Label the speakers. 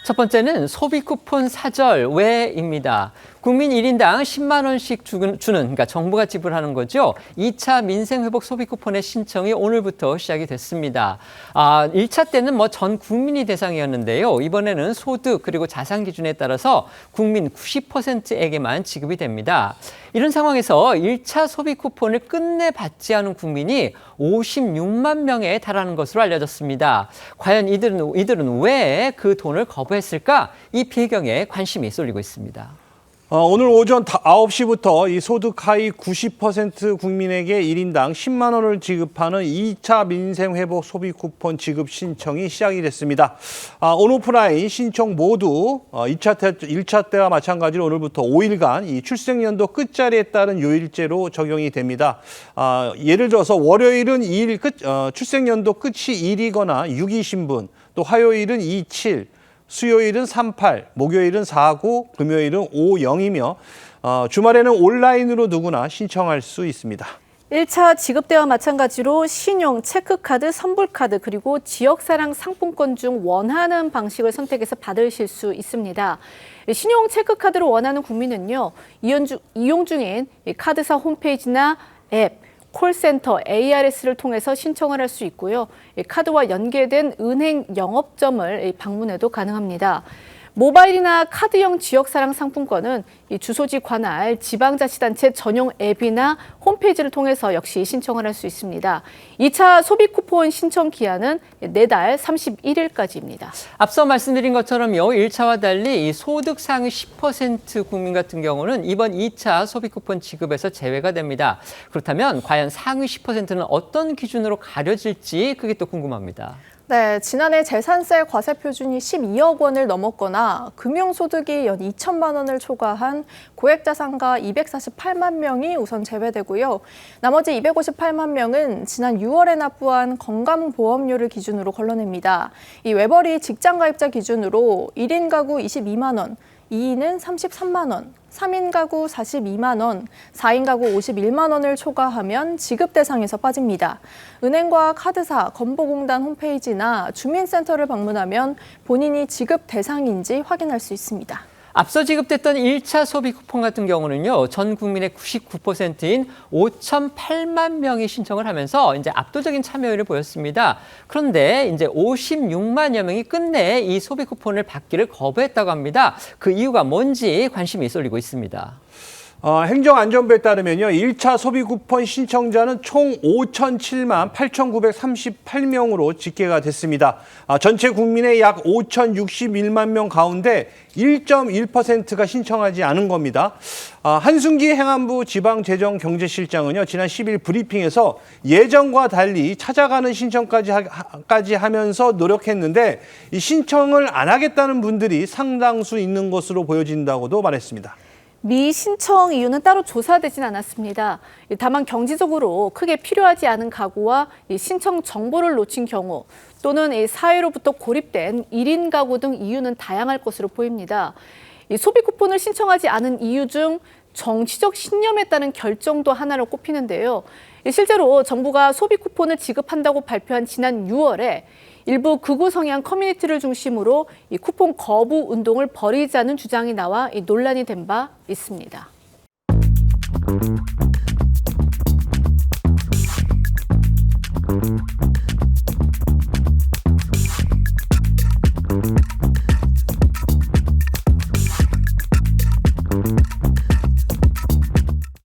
Speaker 1: 첫 번째는 소비 쿠폰 사절 왜입니다. 국민 1인당 10만 원씩 주는 그러니까 정부가 지불하는 거죠. 2차 민생회복 소비 쿠폰의 신청이 오늘부터 시작이 됐습니다. 1차 때는 전 국민이 대상이었는데요. 이번에는 소득 그리고 자산 기준에 따라서 국민 90%에게만 지급이 됩니다. 이런 상황에서 1차 소비 쿠폰을 끝내 받지 않은 국민이 56만 명에 달하는 것으로 알려졌습니다. 과연 이들은 왜 그 돈을 거부했을까? 이 배경에 관심이 쏠리고 있습니다.
Speaker 2: 오늘 오전 9시부터 이 소득 하위 90% 국민에게 1인당 10만 원을 지급하는 2차 민생회복 소비 쿠폰 지급 신청이 시작이 됐습니다. 온오프라인 신청 모두 1차 때와 마찬가지로 오늘부터 5일간 이 출생연도 끝자리에 따른 요일제로 적용이 됩니다. 예를 들어서 월요일은 2일 출생연도 끝이 1이거나 6이신 분, 또 화요일은 27, 수요일은 38, 목요일은 49, 금요일은 50이며 주말에는 온라인으로 누구나 신청할 수 있습니다.
Speaker 3: 1차 지급 때와 마찬가지로 신용, 체크카드, 선불카드 그리고 지역사랑 상품권 중 원하는 방식을 선택해서 받으실 수 있습니다. 신용 체크카드로 원하는 국민은요, 이용 중인 카드사 홈페이지나 앱, 콜센터 ARS를 통해서 신청을 할 수 있고요. 카드와 연계된 은행 영업점을 방문해도 가능합니다. 모바일이나 카드형 지역사랑 상품권은 주소지 관할 지방자치단체 전용 앱이나 홈페이지를 통해서 역시 신청을 할 수 있습니다. 2차 소비 쿠폰 신청 기한은 내달 31일까지입니다.
Speaker 1: 앞서 말씀드린 것처럼요. 1차와 달리 이 소득 상위 10% 국민 같은 경우는 이번 2차 소비 쿠폰 지급에서 제외가 됩니다. 그렇다면 과연 상위 10%는 어떤 기준으로 가려질지 그게 또 궁금합니다.
Speaker 4: 네, 지난해 재산세 과세 표준이 12억 원을 넘었거나 금융소득이 연 2천만 원을 초과한 고액자산가 248만 명이 우선 제외되고요. 나머지 258만 명은 지난 6월에 납부한 건강보험료를 기준으로 걸러냅니다. 이 외벌이 직장가입자 기준으로 1인 가구 22만 원, 2인은 33만 원, 3인 가구 42만 원, 4인 가구 51만 원을 초과하면 지급 대상에서 빠집니다. 은행과 카드사, 건보공단 홈페이지나 주민센터를 방문하면 본인이 지급 대상인지 확인할 수 있습니다.
Speaker 1: 앞서 지급됐던 1차 소비 쿠폰 같은 경우는요, 전 국민의 99%인 5,008만 명이 신청을 하면서 이제 압도적인 참여율을 보였습니다. 그런데 이제 56만여 명이 끝내 이 소비 쿠폰을 받기를 거부했다고 합니다. 그 이유가 뭔지 관심이 쏠리고 있습니다.
Speaker 2: 행정안전부에 따르면요, 1차 소비 쿠폰 신청자는 총 5,007만 8,938명으로 집계가 됐습니다. 전체 국민의 약 5,061만 명 가운데 1.1%가 신청하지 않은 겁니다. 한순기 행안부 지방재정경제실장은요, 지난 10일 브리핑에서 예전과 달리 찾아가는 신청까지 하면서 노력했는데 이 신청을 안 하겠다는 분들이 상당수 있는 것으로 보여진다고도 말했습니다.
Speaker 3: 미신청 이유는 따로 조사되진 않았습니다. 다만 경제적으로 크게 필요하지 않은 가구와 신청 정보를 놓친 경우 또는 사회로부터 고립된 1인 가구 등 이유는 다양할 것으로 보입니다. 소비 쿠폰을 신청하지 않은 이유 중 정치적 신념에 따른 결정도 하나로 꼽히는데요. 실제로 정부가 소비 쿠폰을 지급한다고 발표한 지난 6월에 일부 극우 성향 커뮤니티를 중심으로 이 쿠폰 거부 운동을 벌이자는 주장이 나와 논란이 된 바 있습니다.